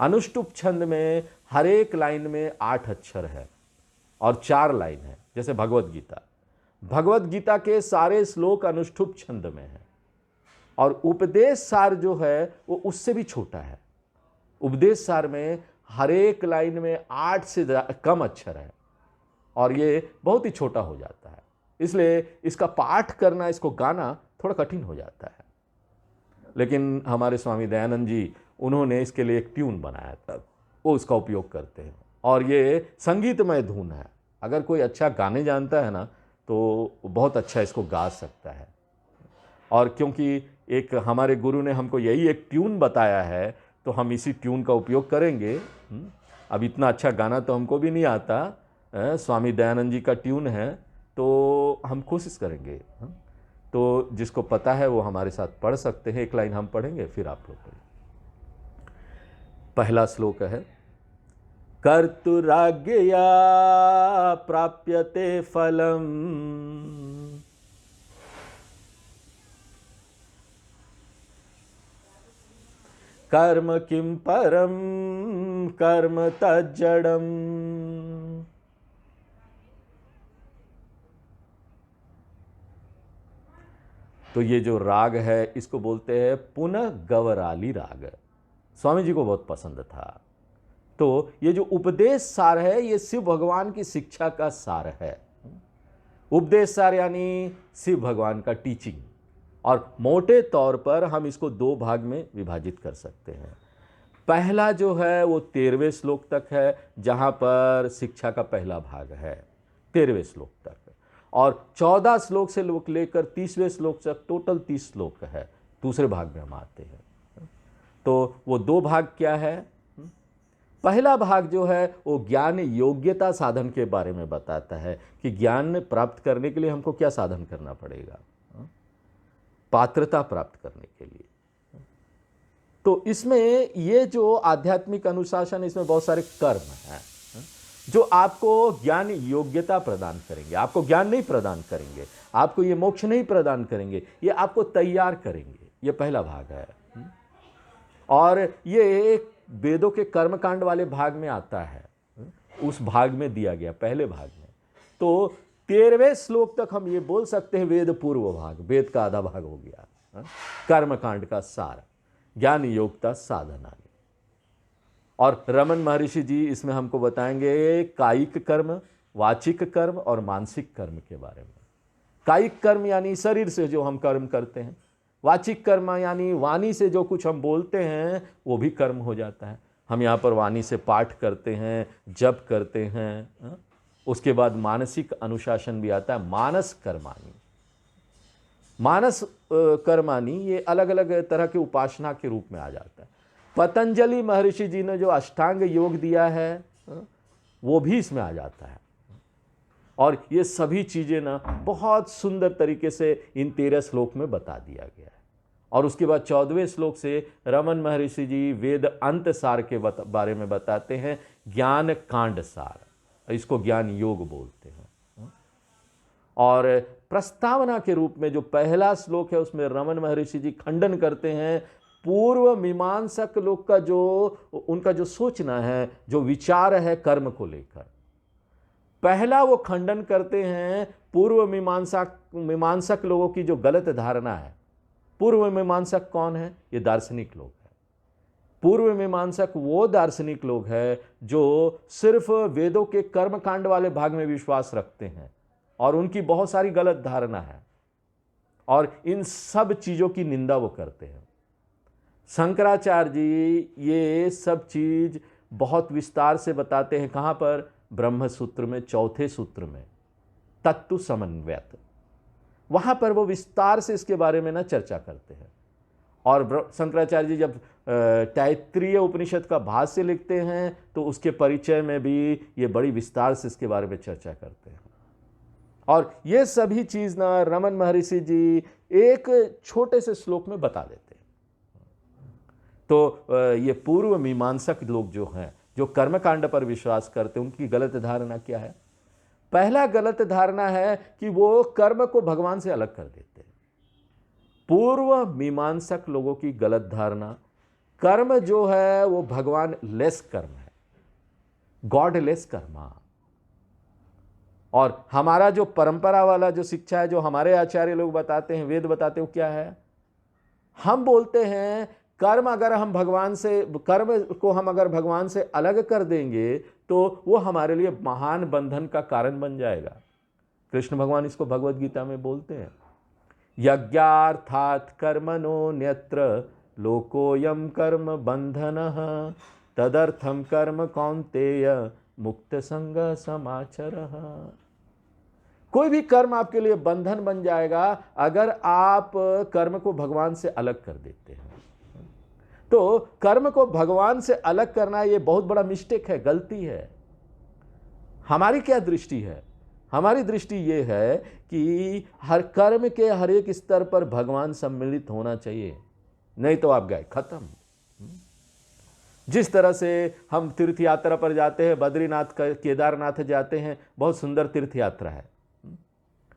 अनुष्टुप छंद में हर एक लाइन में 8 अक्षर है और 4 लाइन है। जैसे भगवत गीता, भगवत गीता के सारे श्लोक अनुष्टुप छंद में है, और उपदेश सार जो है वो उससे भी छोटा है। उपदेश सार में हर एक लाइन में 8 से कम अक्षर है, और ये बहुत ही छोटा हो जाता है, इसलिए इसका पाठ करना, इसको गाना थोड़ा कठिन हो जाता है। लेकिन हमारे स्वामी दयानंद जी, उन्होंने इसके लिए एक ट्यून बनाया था, वो उसका उपयोग करते हैं, और ये संगीतमय धुन है। अगर कोई अच्छा गाने जानता है ना तो बहुत अच्छा इसको गा सकता है। और क्योंकि एक हमारे गुरु ने हमको यही एक ट्यून बताया है, तो हम इसी ट्यून का उपयोग करेंगे। अब इतना अच्छा गाना तो हमको भी नहीं आता, स्वामी दयानंद जी का ट्यून है, तो हम कोशिश करेंगे। तो जिसको पता है वो हमारे साथ पढ़ सकते हैं। एक लाइन हम पढ़ेंगे, फिर आप लोग पढ़ेंगे। पहला श्लोक है, कर्तुराज्ञया प्राप्यते फलम कर्म किम परम कर्म तज्जडम। तो ये जो राग है इसको बोलते हैं पुनः गवराली राग। स्वामी जी को बहुत पसंद था। तो ये जो उपदेश सार है ये शिव भगवान की शिक्षा का सार है। उपदेश सार यानी शिव भगवान का टीचिंग, और मोटे तौर पर हम इसको 2 भाग में विभाजित कर सकते हैं। पहला जो है वो 13वें श्लोक तक है, जहां पर शिक्षा का पहला भाग है 13वें श्लोक तक, और 14 श्लोक से लेकर 30वें श्लोक तक टोटल 30 श्लोक है। दूसरे भाग में हम आते हैं। तो वो 2 भाग क्या है? पहला भाग जो है वो ज्ञान योग्यता साधन के बारे में बताता है कि ज्ञान प्राप्त करने के लिए हमको क्या साधन करना पड़ेगा, पात्रता प्राप्त करने के लिए। तो इसमें ये जो आध्यात्मिक अनुशासन, इसमें बहुत सारे कर्म हैं जो आपको ज्ञान योग्यता प्रदान करेंगे। आपको ज्ञान नहीं प्रदान करेंगे, आपको ये मोक्ष नहीं प्रदान करेंगे, ये आपको तैयार करेंगे। ये पहला भाग है, और ये वेदों के कर्मकांड वाले भाग में आता है, उस भाग में दिया गया पहले भाग में। तो 13वें श्लोक तक हम ये बोल सकते हैं वेद पूर्व भाग, वेद का आधा भाग हो गया, कर्मकांड का सार, ज्ञान योग्यता साधना। और रमन महर्षि जी इसमें हमको बताएंगे कायिक कर्म, वाचिक कर्म और मानसिक कर्म के बारे में। कायिक कर्म यानी शरीर से जो हम कर्म करते हैं, वाचिक कर्म यानी वाणी से जो कुछ हम बोलते हैं वो भी कर्म हो जाता है। हम यहाँ पर वाणी से पाठ करते हैं, जप करते हैं। उसके बाद मानसिक अनुशासन भी आता है, मानस कर्माणी। मानस कर्माणी ये अलग अलग तरह के उपासना के रूप में आ जाता है। पतंजलि महर्षि जी ने जो अष्टांग योग दिया है वो भी इसमें आ जाता है। और ये सभी चीज़ें ना बहुत सुंदर तरीके से इन 13 श्लोक में बता दिया गया है। और उसके बाद 14वें श्लोक से रमन महर्षि जी वेद अंत सार के बारे में बताते हैं, ज्ञान कांड सार, इसको ज्ञान योग बोलते हैं। और प्रस्तावना के रूप में जो पहला श्लोक है उसमें रमन महर्षि जी खंडन करते हैं पूर्व मीमांसक लोग का जो उनका जो सोचना है, जो विचार है कर्म को लेकर। पहला वो खंडन करते हैं पूर्व मीमांसक लोगों की जो गलत धारणा है। पूर्व मीमांसक कौन है? ये दार्शनिक लोग हैं। पूर्व मीमांसक वो दार्शनिक लोग हैं जो सिर्फ वेदों के कर्मकांड वाले भाग में विश्वास रखते हैं, और उनकी बहुत सारी गलत धारणा है, और इन सब चीज़ों की निंदा वो करते हैं। शंकराचार्य जी ये सब चीज़ बहुत विस्तार से बताते हैं। कहाँ पर? ब्रह्म सूत्र में, 4थे सूत्र में, तत्व समन्वयत। वहाँ पर वो विस्तार से इसके बारे में ना चर्चा करते हैं। और शंकराचार्य जी जब तैत्तिरीय उपनिषद का भाष्य लिखते हैं तो उसके परिचय में भी ये बड़ी विस्तार से इसके बारे में चर्चा करते हैं। और ये सभी चीज़ ना रमन महर्षि जी एक छोटे से श्लोक में बता देते हैं। तो ये पूर्व मीमांसक लोग जो हैं, जो कर्मकांड पर विश्वास करते हैं, उनकी गलत धारणा क्या है? पहला गलत धारणा है कि वो कर्म को भगवान से अलग कर देते हैं। पूर्व मीमांसक लोगों की गलत धारणा, कर्म जो है वो भगवान लेस कर्म है, गॉडलेस कर्म। और हमारा जो परंपरा वाला जो शिक्षा है, जो हमारे आचार्य लोग बताते हैं, वेद बताते हो क्या है? हम बोलते हैं कर्म को हम अगर भगवान से अलग कर देंगे तो वो हमारे लिए महान बंधन का कारण बन जाएगा। कृष्ण भगवान इसको भगवद गीता में बोलते हैं, यज्ञार्थात् कर्मणो न्यत्र लोकोयम कर्म बंधनः तदर्थम कर्म कौन्तेय मुक्त संग समाचरः। कोई भी कर्म आपके लिए बंधन बन जाएगा अगर आप कर्म को भगवान से अलग कर देते हैं। तो कर्म को भगवान से अलग करना ये बहुत बड़ा मिस्टेक है, गलती है। हमारी क्या दृष्टि है? हमारी दृष्टि ये है कि हर कर्म के हर एक स्तर पर भगवान सम्मिलित होना चाहिए, नहीं तो आप गए खत्म। जिस तरह से हम तीर्थ यात्रा पर जाते हैं, बद्रीनाथ केदारनाथ जाते हैं, बहुत सुंदर तीर्थ यात्रा है,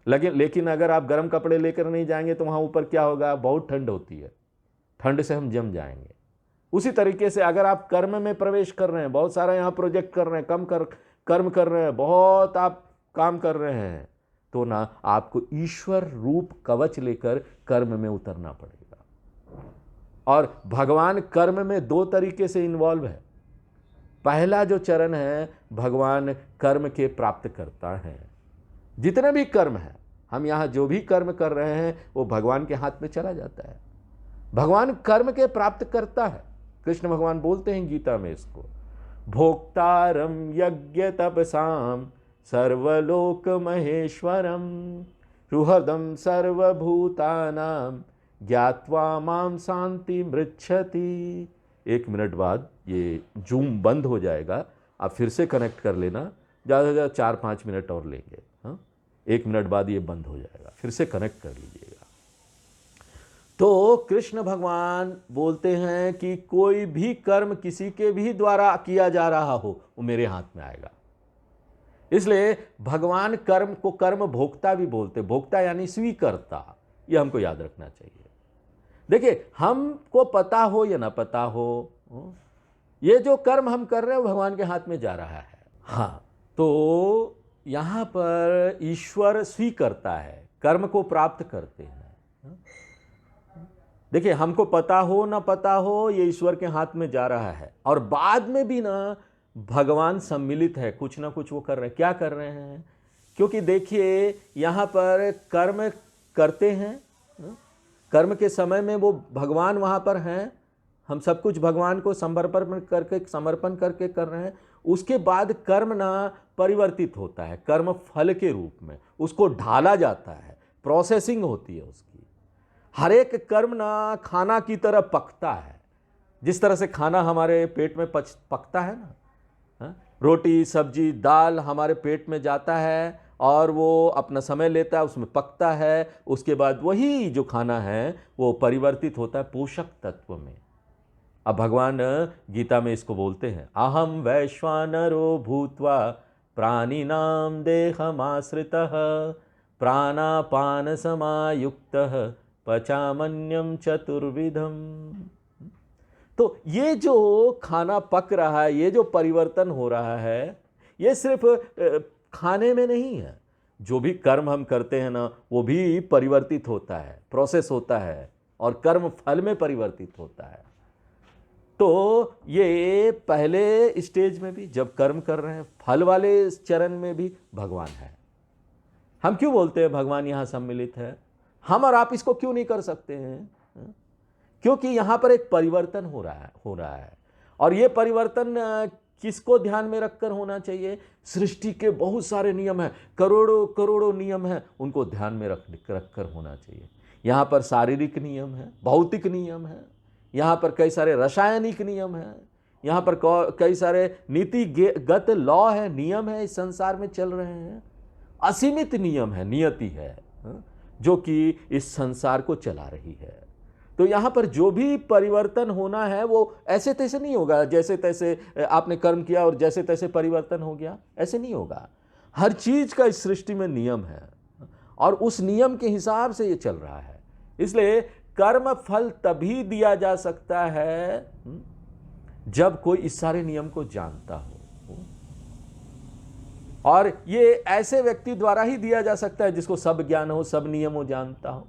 लेकिन अगर आप गर्म कपड़े लेकर नहीं जाएंगे तो वहाँ ऊपर क्या होगा? बहुत ठंड होती है, ठंड से हम जम जाएंगे। उसी तरीके से अगर आप कर्म में प्रवेश कर रहे हैं, बहुत सारा यहाँ प्रोजेक्ट कर रहे हैं, कर्म कर रहे हैं, बहुत आप काम कर रहे हैं, तो ना आपको ईश्वर रूप कवच लेकर कर्म में उतरना पड़ेगा। और भगवान कर्म में दो तरीके से इन्वॉल्व है। पहला जो चरण है, भगवान कर्म के प्राप्त करता है। जितने भी कर्म हैं, हम यहाँ जो भी कर्म कर रहे हैं वो भगवान के हाथ में चला जाता है। भगवान कर्म के प्राप्त करता है। कृष्ण भगवान बोलते हैं गीता में इसको, भोक्तारम यज्ञ तपसाम सर्वलोक महेश्वरम सुहृदम सर्वभूतानां ज्ञात्वा माम शांति मृच्छति। 1 मिनट बाद ये जूम बंद हो जाएगा, आप फिर से कनेक्ट कर लेना, ज़्यादा से ज़्यादा 4-5 मिनट और लेंगे। हाँ, 1 मिनट बाद ये बंद हो जाएगा, फिर से कनेक्ट कर लीजिएगा। तो कृष्ण भगवान बोलते हैं कि कोई भी कर्म किसी के भी द्वारा किया जा रहा हो वो मेरे हाथ में आएगा। इसलिए भगवान कर्म को कर्म भोक्ता भी बोलते, भोक्ता यानी स्वीकर्ता। ये हमको याद रखना चाहिए। देखिए, हमको पता हो या ना पता हो, ये जो कर्म हम कर रहे हैं भगवान के हाथ में जा रहा है। हाँ, तो यहाँ पर ईश्वर स्वीकर्ता है, कर्म को प्राप्त करते हैं। देखिए, हमको पता हो ना पता हो, ये ईश्वर के हाथ में जा रहा है। और बाद में भी ना भगवान सम्मिलित है, कुछ ना कुछ वो कर रहे हैं। क्या कर रहे हैं? क्योंकि देखिए, यहाँ पर कर्म करते हैं, कर्म के समय में वो भगवान वहाँ पर हैं, हम सब कुछ भगवान को समर्पण करके कर रहे हैं। उसके बाद कर्म ना परिवर्तित होता है, कर्म फल के रूप में उसको ढाला जाता है, प्रोसेसिंग होती है उसकी। हर एक कर्म ना खाना की तरह पकता है। जिस तरह से खाना हमारे पेट में पकता है ना, रोटी सब्जी दाल हमारे पेट में जाता है और वो अपना समय लेता है, उसमें पकता है, उसके बाद वही जो खाना है वो परिवर्तित होता है पोषक तत्व में। अब भगवान गीता में इसको बोलते हैं, अहम वैश्वानरो भूत्वा प्राणिनाम देहमाश्रितः प्राणापान समायुक्तः पचामन्यम चतुर्विधम। तो ये जो खाना पक रहा है, ये जो परिवर्तन हो रहा है, ये सिर्फ खाने में नहीं है। जो भी कर्म हम करते हैं ना, वो भी परिवर्तित होता है, प्रोसेस होता है और कर्म फल में परिवर्तित होता है। तो ये पहले स्टेज में भी जब कर्म कर रहे हैं, फल वाले चरण में भी भगवान है। हम क्यों बोलते हैं भगवान यहाँ सम्मिलित है? हम और आप इसको क्यों नहीं कर सकते हैं? क्योंकि यहाँ पर एक परिवर्तन हो रहा है। और ये परिवर्तन किसको ध्यान में रखकर होना चाहिए? सृष्टि के बहुत सारे नियम हैं, करोड़ों नियम हैं, उनको ध्यान में रखकर होना चाहिए। यहाँ पर शारीरिक नियम है, भौतिक नियम है, यहाँ पर कई सारे रासायनिक नियम हैं, यहाँ पर कई सारे नीतिगत लॉ है, नियम है, इस संसार में चल रहे हैं। असीमित नियम है, नियति है, जो कि इस संसार को चला रही है। तो यहाँ पर जो भी परिवर्तन होना है वो ऐसे तैसे नहीं होगा, जैसे तैसे आपने कर्म किया और जैसे तैसे परिवर्तन हो गया, ऐसे नहीं होगा। हर चीज का इस सृष्टि में नियम है और उस नियम के हिसाब से ये चल रहा है। इसलिए कर्म फल तभी दिया जा सकता है जब कोई इस सारे नियम को जानता हो, और ये ऐसे व्यक्ति द्वारा ही दिया जा सकता है जिसको सब ज्ञान हो, सब नियमों जानता हो।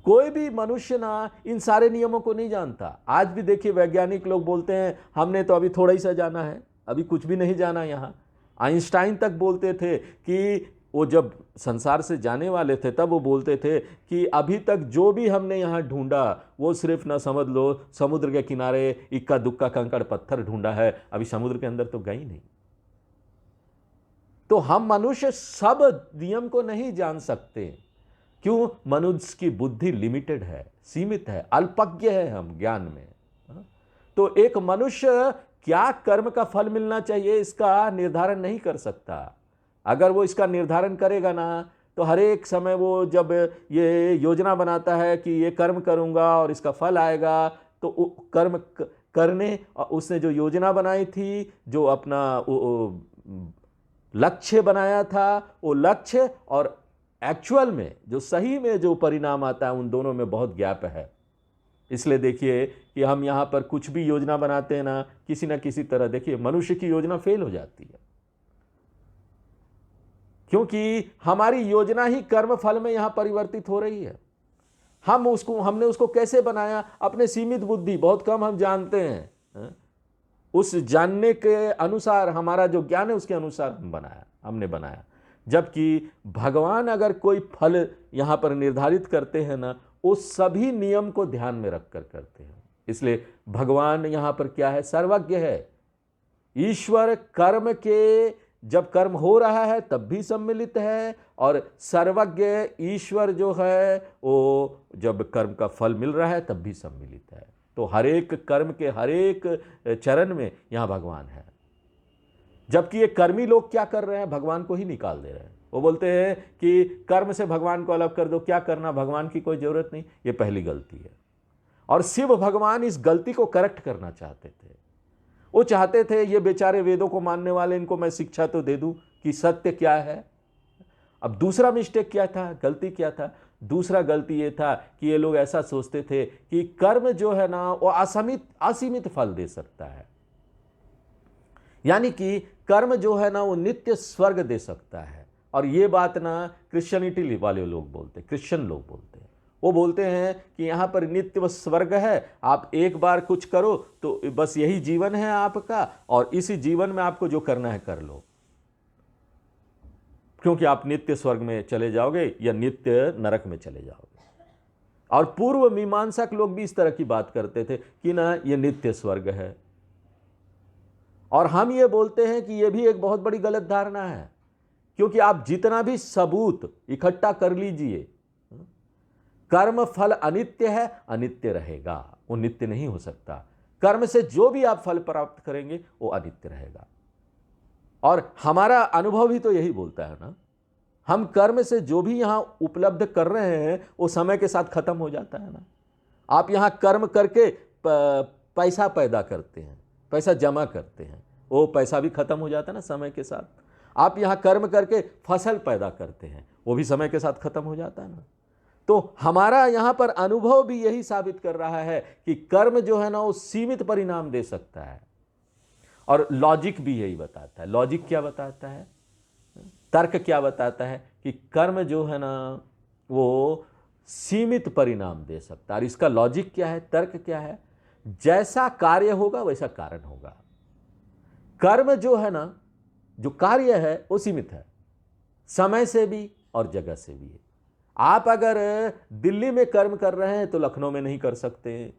कोई भी मनुष्य ना इन सारे नियमों को नहीं जानता। आज भी देखिए वैज्ञानिक लोग बोलते हैं हमने तो अभी थोड़ा ही सा जाना है, अभी कुछ भी नहीं जाना। यहाँ आइंस्टाइन तक बोलते थे कि वो जब संसार से जाने वाले थे तब वो बोलते थे कि अभी तक जो भी हमने यहाँ ढूंढा वो सिर्फ ना समझ लो समुद्र के किनारे इक्का दुक्का कंकड़ पत्थर ढूंढा है, अभी समुद्र के अंदर तो गई नहीं। तो हम मनुष्य सब नियम को नहीं जान सकते। क्यों? मनुष्य की बुद्धि लिमिटेड है, सीमित है, अल्पज्ञ है हम ज्ञान में। तो एक मनुष्य क्या कर्म का फल मिलना चाहिए इसका निर्धारण नहीं कर सकता। अगर वो इसका निर्धारण करेगा ना तो हर एक समय वो जब ये योजना बनाता है कि ये कर्म करूंगा और इसका फल आएगा, तो कर्म करने उसने जो योजना बनाई थी, जो अपना लक्ष्य बनाया था, वो लक्ष्य और एक्चुअल में जो सही में जो परिणाम आता है उन दोनों में बहुत गैप है। इसलिए देखिए कि हम यहाँ पर कुछ भी योजना बनाते हैं ना किसी तरह देखिए मनुष्य की योजना फेल हो जाती है, क्योंकि हमारी योजना ही कर्म फल में यहाँ परिवर्तित हो रही है। हमने उसको कैसे बनाया? अपने सीमित बुद्धि, बहुत कम हम जानते हैं, उस जानने के अनुसार हमारा जो ज्ञान है उसके अनुसार हमने बनाया। जबकि भगवान अगर कोई फल यहाँ पर निर्धारित करते हैं ना, उस सभी नियम को ध्यान में रखकर करते हैं। इसलिए भगवान यहाँ पर क्या है? सर्वज्ञ है। ईश्वर कर्म के जब कर्म हो रहा है तब भी सम्मिलित है, और सर्वज्ञ ईश्वर जो है वो जब कर्म का फल मिल रहा है तब भी सम्मिलित है। तो हर एक कर्म के हर एक चरण में यहाँ भगवान है। जबकि ये कर्मी लोग क्या कर रहे हैं? भगवान को ही निकाल दे रहे हैं। वो बोलते हैं कि कर्म से भगवान को अलग कर दो, क्या करना, भगवान की कोई जरूरत नहीं। ये पहली गलती है। और शिव भगवान इस गलती को करेक्ट करना चाहते थे। वो चाहते थे ये बेचारे वेदों को मानने वाले, इनको मैं शिक्षा तो दे दूं कि सत्य क्या है। अब दूसरा मिस्टेक क्या था, गलती क्या था? दूसरा गलती ये था कि ये लोग ऐसा सोचते थे कि कर्म जो है ना वो असीमित फल दे सकता है, यानी कि कर्म जो है ना वो नित्य स्वर्ग दे सकता है। और ये बात ना क्रिश्चियनिटी वाले लोग बोलते, क्रिश्चियन लोग बोलते हैं। वो बोलते हैं कि यहाँ पर नित्य स्वर्ग है, आप एक बार कुछ करो तो बस यही जीवन है आपका, और इसी जीवन में आपको जो करना है कर लो, क्योंकि आप नित्य स्वर्ग में चले जाओगे या नित्य नरक में चले जाओगे। और पूर्व मीमांसक लोग भी इस तरह की बात करते थे कि ना ये नित्य स्वर्ग है। और हम ये बोलते हैं कि ये भी एक बहुत बड़ी गलत धारणा है, क्योंकि आप जितना भी सबूत इकट्ठा कर लीजिए, कर्म फल अनित्य है, अनित्य रहेगा, वो नित्य नहीं हो सकता। कर्म से जो भी आप फल प्राप्त करेंगे वो अनित्य रहेगा। और हमारा अनुभव भी तो यही बोलता है ना, हम कर्म से जो भी यहां उपलब्ध कर रहे हैं वो समय के साथ खत्म हो जाता है ना। आप यहां कर्म करके पैसा पैदा करते हैं, पैसा जमा करते हैं, वो पैसा भी खत्म हो जाता है ना समय के साथ। आप यहां कर्म करके फसल पैदा करते हैं, वो भी समय के साथ खत्म हो जाता है ना। तो हमारा यहां पर अनुभव भी यही साबित कर रहा है कि कर्म जो है ना वो सीमित परिणाम दे सकता है। और लॉजिक भी यही बताता है। लॉजिक क्या बताता है? तर्क क्या बताता है? कि कर्म जो है ना वो सीमित परिणाम दे सकता है। और इसका लॉजिक क्या है, तर्क क्या है? जैसा कार्य होगा वैसा कारण होगा। कर्म जो है ना, जो कार्य है वो सीमित है, समय से भी और जगह से भी है। आप अगर दिल्ली में कर्म कर रहे हैं तो लखनऊ में नहीं कर सकते,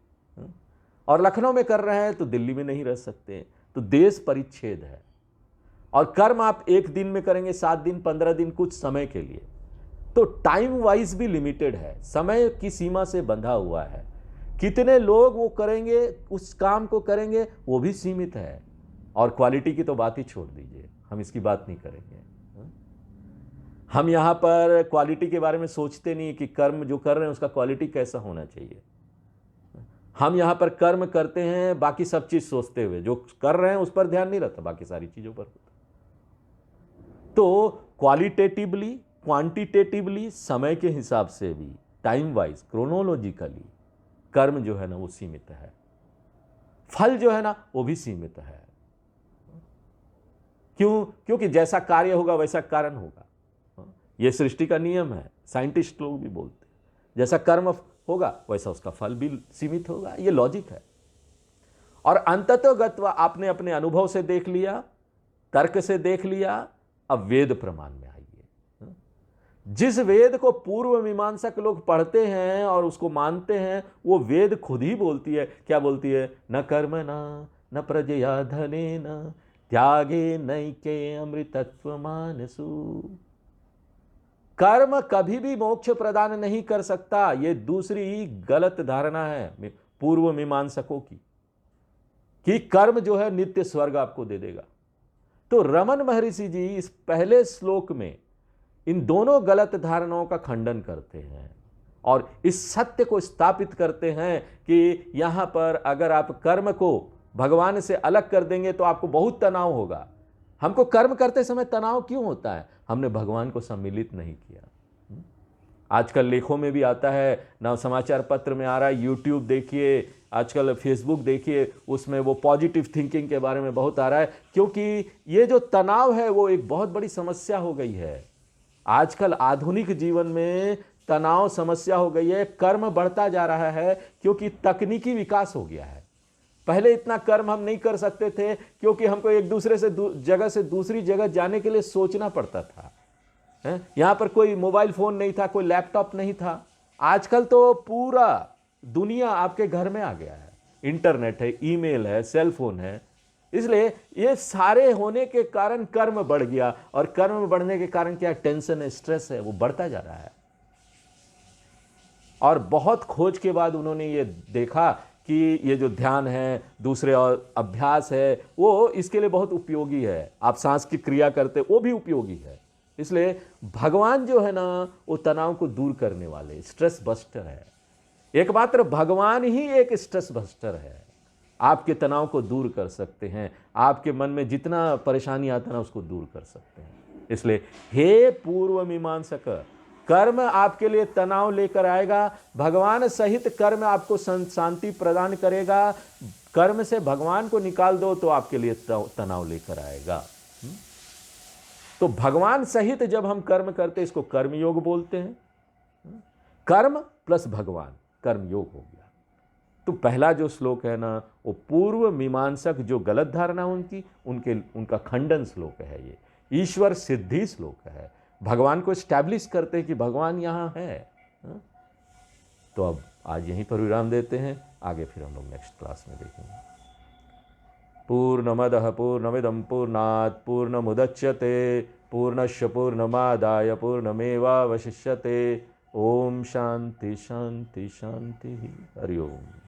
और लखनऊ में कर रहे हैं तो दिल्ली में नहीं रह सकते। तो देश परिच्छेद है। और कर्म आप एक दिन में करेंगे, 7 दिन, 15 दिन, कुछ समय के लिए, तो टाइम वाइज भी लिमिटेड है, समय की सीमा से बंधा हुआ है। कितने लोग वो करेंगे, उस काम को करेंगे, वो भी सीमित है। और क्वालिटी की तो बात ही छोड़ दीजिए, हम इसकी बात नहीं करेंगे। हम यहाँ पर क्वालिटी के बारे में सोचते नहीं कि कर्म जो कर रहे हैं उसका क्वालिटी कैसा होना चाहिए। हम यहाँ पर कर्म करते हैं बाकी सब चीज सोचते हुए, जो कर रहे हैं उस पर ध्यान नहीं रहता, बाकी सारी चीजों पर होता। तो क्वालिटेटिवली, क्वांटिटेटिवली, समय के हिसाब से भी, टाइम वाइज, क्रोनोलॉजिकली कर्म जो है ना वो सीमित है, फल जो है ना वो भी सीमित है। क्यों? क्योंकि जैसा कार्य होगा वैसा कारण होगा। यह सृष्टि का नियम है, साइंटिस्ट लोग भी बोलते हैं। जैसा कर्म होगा वैसा उसका फल भी सीमित होगा, यह लॉजिक है। और अंततोगत्वा आपने अपने अनुभव से देख लिया, तर्क से देख लिया, अब वेद प्रमाण में आइए। जिस वेद को पूर्व मीमांसक लोग पढ़ते हैं और उसको मानते हैं, वो वेद खुद ही बोलती है, क्या बोलती है? न कर्मणा न प्रजया धनेन त्यागे नैके अमृतत्व मानसु। कर्म कभी भी मोक्ष प्रदान नहीं कर सकता, यह दूसरी गलत धारणा है पूर्व मीमांसकों की, कि कर्म जो है नित्य स्वर्ग आपको दे देगा। तो रमन महर्षि जी इस पहले श्लोक में इन दोनों गलत धारणाओं का खंडन करते हैं और इस सत्य को स्थापित करते हैं कि यहां पर अगर आप कर्म को भगवान से अलग कर देंगे तो आपको बहुत तनाव होगा। हमको कर्म करते समय तनाव क्यों होता है? हमने भगवान को सम्मिलित नहीं किया। आजकल लेखों में भी आता है ना, समाचार पत्र में आ रहा है, यूट्यूब देखिए, आजकल फेसबुक देखिए, उसमें वो पॉजिटिव थिंकिंग के बारे में बहुत आ रहा है, क्योंकि ये जो तनाव है वो एक बहुत बड़ी समस्या हो गई है। आजकल आधुनिक जीवन में तनाव समस्या हो गई है। कर्म बढ़ता जा रहा है क्योंकि तकनीकी विकास हो गया है। पहले इतना कर्म हम नहीं कर सकते थे क्योंकि हमको एक दूसरे से जगह से दूसरी जगह जाने के लिए सोचना पड़ता था। यहां पर कोई मोबाइल फोन नहीं था, कोई लैपटॉप नहीं था। आजकल तो पूरा दुनिया आपके घर में आ गया है, इंटरनेट है, ईमेल है, सेल फोन है। इसलिए ये सारे होने के कारण कर्म बढ़ गया, और कर्म बढ़ने के कारण क्या? टेंशन है, स्ट्रेस है, वो बढ़ता जा रहा है। और बहुत खोज के बाद उन्होंने ये देखा कि ये जो ध्यान है, दूसरे और अभ्यास है, वो इसके लिए बहुत उपयोगी है। आप सांस की क्रिया करते, वो भी उपयोगी है। इसलिए भगवान जो है ना वो तनाव को दूर करने वाले स्ट्रेस बस्टर है। एकमात्र भगवान ही एक स्ट्रेस बस्टर है, आपके तनाव को दूर कर सकते हैं, आपके मन में जितना परेशानी आता है ना उसको दूर कर सकते हैं। इसलिए हे पूर्व मीमांसक, कर्म आपके लिए तनाव लेकर आएगा, भगवान सहित कर्म आपको शांति प्रदान करेगा। कर्म से भगवान को निकाल दो तो आपके लिए तनाव लेकर आएगा। तो भगवान सहित जब हम कर्म करते इसको कर्म योग बोलते हैं। कर्म प्लस भगवान, कर्म योग हो गया। तो पहला जो श्लोक है ना वो पूर्व मीमांसक जो गलत धारणा उनका खंडन श्लोक है। ये ईश्वर सिद्धि श्लोक है, भगवान को स्टैब्लिश करते हैं कि भगवान यहाँ है। तो अब आज यहीं पर विराम देते हैं, आगे फिर हम लोग नेक्स्ट क्लास में देखेंगे। पूर्णमदः पूर्णमिदं पूर्णात् पूर्णमुदच्यते पूर्णस्य पूर्णमादाय पूर्णमेवावशिष्यते। ओम शांति शांति शांति। हरि ओम।